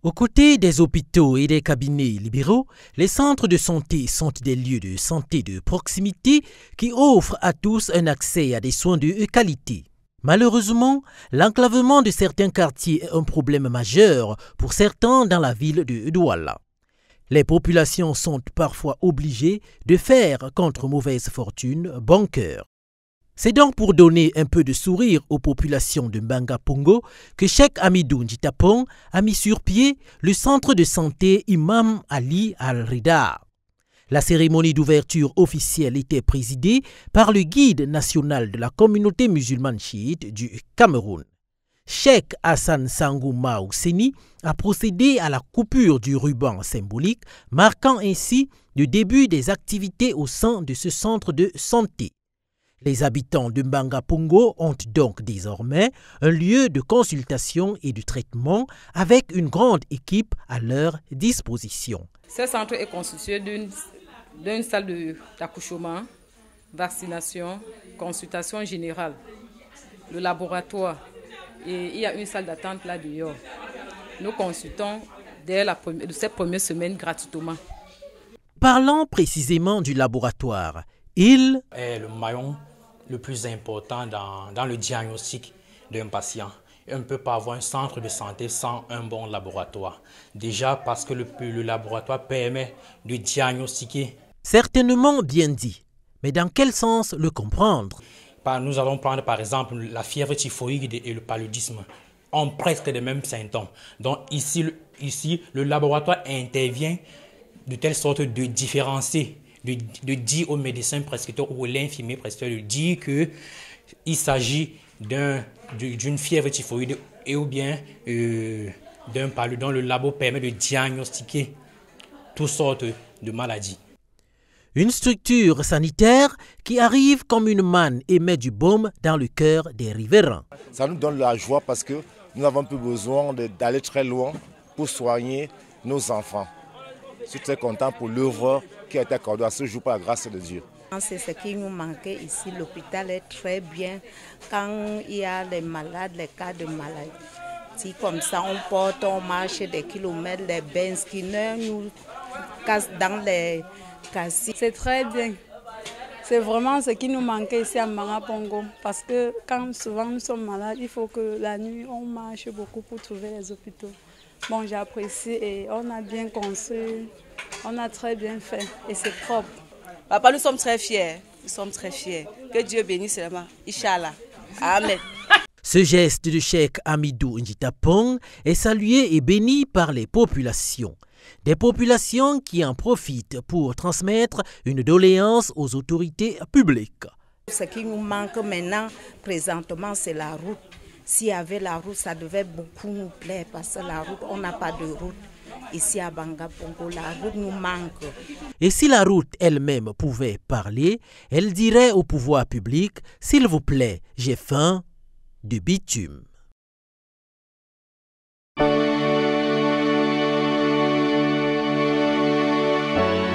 Aux côtés des hôpitaux et des cabinets libéraux, les centres de santé sont des lieux de santé de proximité qui offrent à tous un accès à des soins de qualité. Malheureusement, l'enclavement de certains quartiers est un problème majeur pour certains dans la ville de Douala. Les populations sont parfois obligées de faire, contre mauvaise fortune, bon cœur. C'est donc pour donner un peu de sourire aux populations de Mbanga Pongo que Cheikh Hamidou Ndjitapong a mis sur pied le centre de santé Imam Ali Al-Rida. La cérémonie d'ouverture officielle était présidée par le guide national de la communauté musulmane chiite du Cameroun. Cheikh Hassan Sangou Maousseni a procédé à la coupure du ruban symbolique, marquant ainsi le début des activités au sein de ce centre de santé. Les habitants de Mbanga Pongo ont donc désormais un lieu de consultation et de traitement avec une grande équipe à leur disposition. Ce centre est constitué d'une salle d'accouchement, vaccination, consultation générale, le laboratoire et il y a une salle d'attente là dehors. Nous consultons dès cette première semaine gratuitement. Parlons précisément du laboratoire. Il est le maillon le plus important dans le diagnostic d'un patient. On ne peut pas avoir un centre de santé sans un bon laboratoire. Déjà parce que le laboratoire permet de diagnostiquer. Certainement bien dit, mais dans quel sens le comprendre? Nous allons prendre par exemple la fièvre typhoïde et le paludisme ont presque les mêmes symptômes. Donc ici, le laboratoire intervient de telle sorte de différencier, de dire au médecin prescripteur ou à l'infirmier prescripteur de dire qu'il s'agit d'une fièvre typhoïde et ou bien d'un paludisme dont le labo permet de diagnostiquer toutes sortes de maladies. Une structure sanitaire qui arrive comme une manne et met du baume dans le cœur des riverains. Ça nous donne la joie parce que nous n'avons plus besoin d'aller très loin pour soigner nos enfants. Je suis très content pour l'œuvre qui a été accordée à ce jour par la grâce de Dieu. C'est ce qui nous manquait ici. L'hôpital est très bien. Quand il y a les malades, les cas de maladie, comme ça on porte, on marche des kilomètres, les bains skinners nous cassent dans les cassis. C'est très bien. C'est vraiment ce qui nous manquait ici à Mbanga Pongo. Parce que quand souvent nous sommes malades, il faut que la nuit on marche beaucoup pour trouver les hôpitaux. Bon, j'apprécie et on a bien construit, on a très bien fait et c'est propre. Papa, nous sommes très fiers. Nous sommes très fiers. Que Dieu bénisse seulement. Inch'Allah. Amen. Ce geste de Cheikh Hamidou Ndjitapong est salué et béni par les populations. Des populations qui en profitent pour transmettre une doléance aux autorités publiques. Ce qui nous manque maintenant, présentement, c'est la route. S'il y avait la route, ça devait beaucoup nous plaire parce que la route, on n'a pas de route. Ici à Mbanga Pongo, la route nous manque. Et si la route elle-même pouvait parler, elle dirait au pouvoir public « S'il vous plaît, j'ai faim de bitume ».